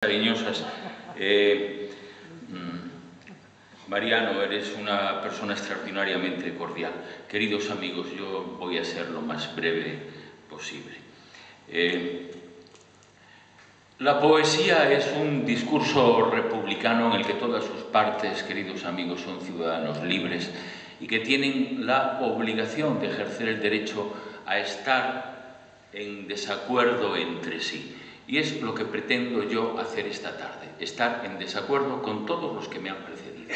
Cariñosas. Mariano, eres una persona extraordinariamente cordial. Queridos amigos, yo voy a ser lo más breve posible. La poesía es un discurso republicano en el que todas sus partes, queridos amigos, son ciudadanos libres y que tienen la obligación de ejercer el derecho a estar en desacuerdo entre sí. Y es lo que pretendo yo hacer esta tarde, estar en desacuerdo con todos los que me han precedido.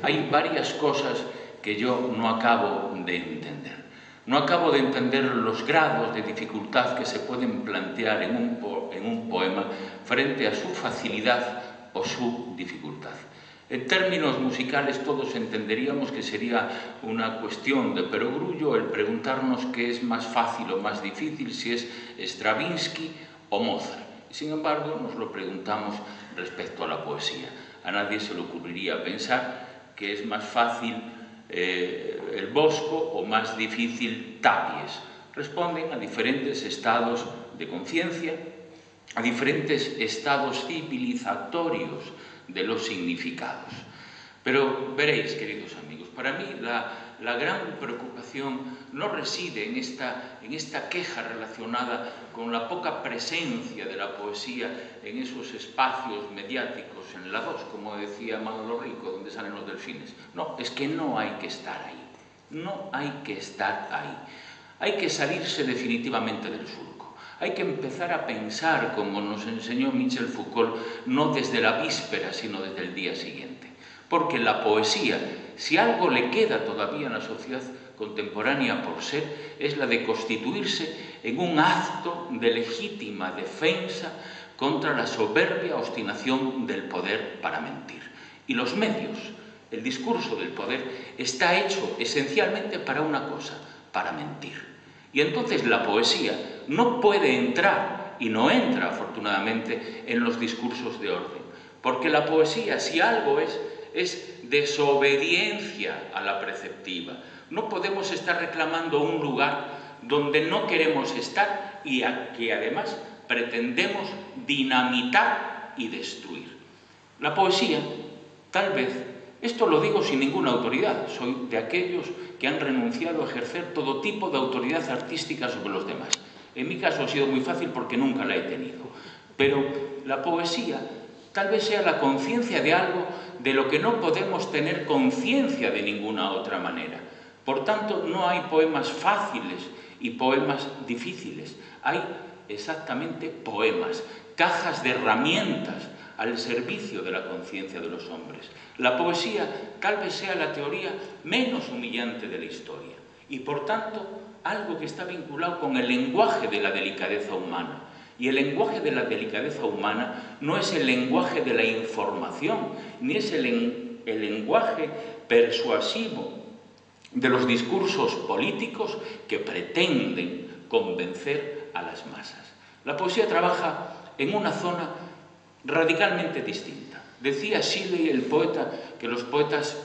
Hay varias cosas que yo no acabo de entender. No acabo de entender los grados de dificultad que se pueden plantear en un poema frente a su facilidad o su dificultad. En términos musicales todos entenderíamos que sería una cuestión de perogrullo el preguntarnos qué es más fácil o más difícil, si es Stravinsky o Mozart. Y sin embargo, nos lo preguntamos respecto a la poesía. A nadie se le ocurriría pensar que es más fácil el Bosco o más difícil Tapies. Responden a diferentes estados de conciencia, a diferentes estados civilizatorios de los significados. Pero veréis, queridos amigos, para mí la gran preocupación no reside en esta queja relacionada con la poca presencia de la poesía en esos espacios mediáticos, en la 2, como decía Manolo Rico, donde salen los delfines. No, es que no hay que estar ahí. No hay que estar ahí. Hay que salirse definitivamente del surco. Hay que empezar a pensar, como nos enseñó Michel Foucault, no desde la víspera, sino desde el día siguiente. Porque la poesía, si algo le queda todavía en la sociedad contemporánea por ser, es la de constituirse en un acto de legítima defensa contra la soberbia obstinación del poder para mentir. Y los medios, el discurso del poder, está hecho esencialmente para una cosa, para mentir. Y entonces la poesía no puede entrar, y no entra afortunadamente, en los discursos de orden. Porque la poesía, si algo es desobediencia a la preceptiva. No podemos estar reclamando un lugar donde no queremos estar y que además pretendemos dinamitar y destruir. La poesía, tal vez, esto lo digo sin ninguna autoridad, soy de aquellos que han renunciado a ejercer todo tipo de autoridad artística sobre los demás. En mi caso ha sido muy fácil porque nunca la he tenido. Pero la poesía tal vez sea la conciencia de algo de lo que no podemos tener conciencia de ninguna otra manera. Por tanto, no hay poemas fáciles y poemas difíciles. Hay exactamente poemas, cajas de herramientas al servicio de la conciencia de los hombres. La poesía tal vez sea la teoría menos humillante de la historia y, por tanto, algo que está vinculado con el lenguaje de la delicadeza humana. Y el lenguaje de la delicadeza humana no es el lenguaje de la información, ni es el lenguaje persuasivo de los discursos políticos que pretenden convencer a las masas. La poesía trabaja en una zona radicalmente distinta. Decía Shelley, el poeta, que los poetas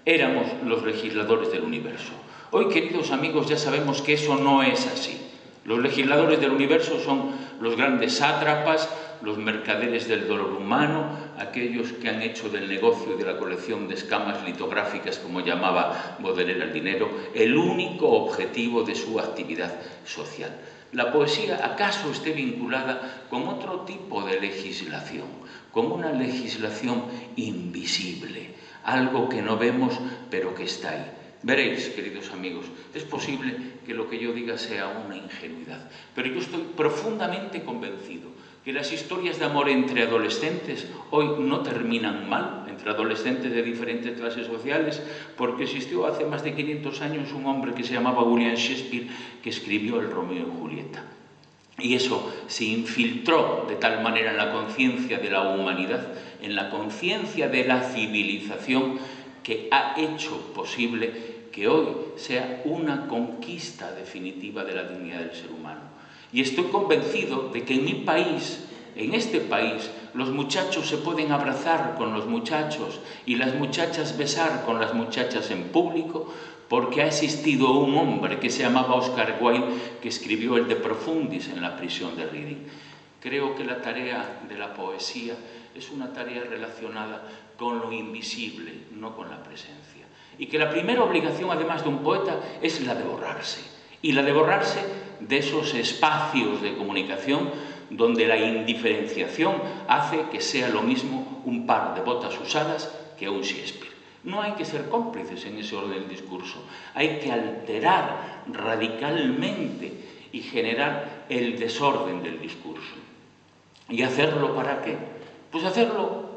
éramos los legisladores del universo. Hoy, queridos amigos, ya sabemos que eso no es así. Los legisladores del universo son los grandes sátrapas, los mercaderes del dolor humano, aquellos que han hecho del negocio de la colección de escamas litográficas, como llamaba Baudelaire al dinero, el único objetivo de su actividad social. La poesía, ¿acaso esté vinculada con otro tipo de legislación? Con una legislación invisible, algo que no vemos pero que está ahí. Veréis, queridos amigos, es posible que lo que yo diga sea una ingenuidad, pero yo estoy profundamente convencido que las historias de amor entre adolescentes hoy no terminan mal, entre adolescentes de diferentes clases sociales, porque existió hace más de 500 años un hombre que se llamaba William Shakespeare, que escribió el Romeo y Julieta. Y eso se infiltró de tal manera en la conciencia de la humanidad, en la conciencia de la civilización, que ha hecho posible que hoy sea una conquista definitiva de la dignidad del ser humano. Y estoy convencido de que en mi país, en este país, los muchachos se pueden abrazar con los muchachos y las muchachas besar con las muchachas en público, porque ha existido un hombre que se llamaba Oscar Wilde, que escribió el De Profundis en la prisión de Reading. Creo que la tarea de la poesía es una tarea relacionada con lo invisible, no con la presencia. Y que la primera obligación, además de un poeta, es la de borrarse. Y la de borrarse de esos espacios de comunicación donde la indiferenciación hace que sea lo mismo un par de botas usadas que un Shakespeare. No hay que ser cómplices en ese orden del discurso. Hay que alterar radicalmente y generar el desorden del discurso. ¿Y hacerlo para qué? Pues hacerlo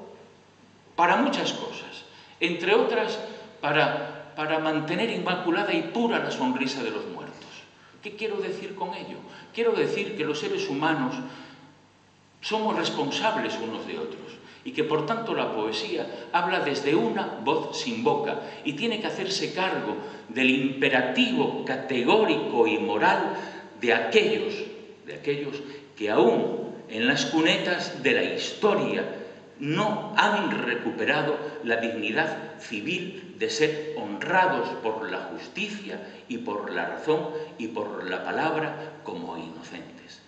para muchas cosas. Entre otras, para mantener inmaculada y pura la sonrisa de los muertos. ¿Qué quiero decir con ello? Quiero decir que los seres humanos somos responsables unos de otros y que por tanto la poesía habla desde una voz sin boca y tiene que hacerse cargo del imperativo categórico y moral de aquellos que aún en las cunetas de la historia no han recuperado la dignidad civil de ser honrados por la justicia y por la razón y por la palabra como inocentes.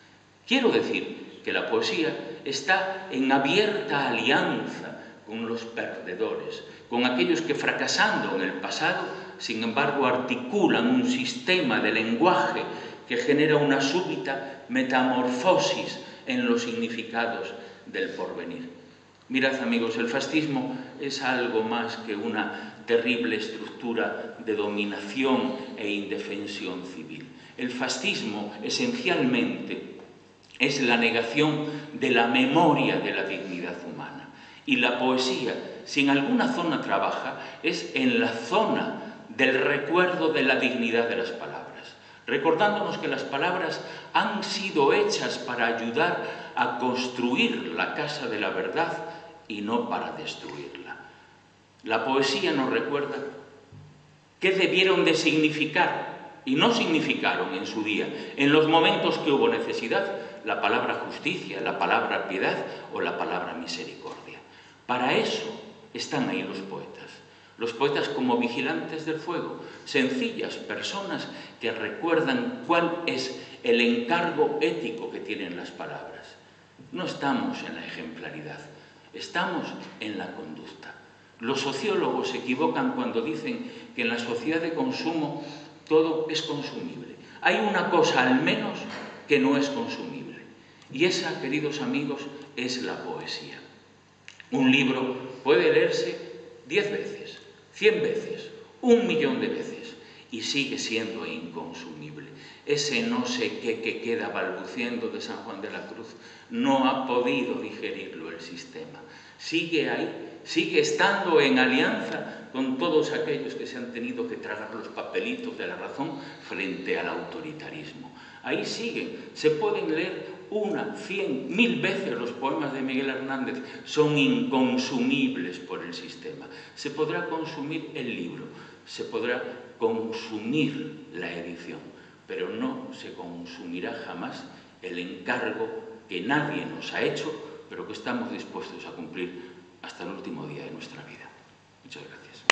Quiero decir que la poesía está en abierta alianza con los perdedores, con aquellos que fracasando en el pasado, sin embargo, articulan un sistema de lenguaje que genera una súbita metamorfosis en los significados del porvenir. Mirad, amigos, el fascismo es algo más que una terrible estructura de dominación e indefensión civil. El fascismo, esencialmente, es la negación de la memoria de la dignidad humana. Y la poesía, si en alguna zona trabaja, es en la zona del recuerdo de la dignidad de las palabras, recordándonos que las palabras han sido hechas para ayudar a construir la casa de la verdad y no para destruirla. La poesía nos recuerda qué debieron de significar y no significaron en su día, en los momentos que hubo necesidad, la palabra justicia, la palabra piedad o la palabra misericordia. Para eso están ahí los poetas como vigilantes del fuego, sencillas personas que recuerdan cuál es el encargo ético que tienen las palabras. No estamos en la ejemplaridad, estamos en la conducta. Los sociólogos se equivocan cuando dicen que en la sociedad de consumo todo es consumible. Hay una cosa al menos que no es consumible. Y esa, queridos amigos, es la poesía. Un libro puede leerse 10 veces, 100 veces, 1.000.000 de veces y sigue siendo inconsumible. Ese no sé qué que queda balbuciendo de San Juan de la Cruz no ha podido digerirlo el sistema. Sigue ahí, sigue estando en alianza con todos aquellos que se han tenido que tragar los papelitos de la razón frente al autoritarismo. Ahí siguen, se pueden leer 1, 100, 1000 veces los poemas de Miguel Hernández, son inconsumibles por el sistema. Se podrá consumir el libro, se podrá consumir la edición, pero no se consumirá jamás el encargo que nadie nos ha hecho, pero que estamos dispuestos a cumplir hasta el último día de nuestra vida. Muchas gracias.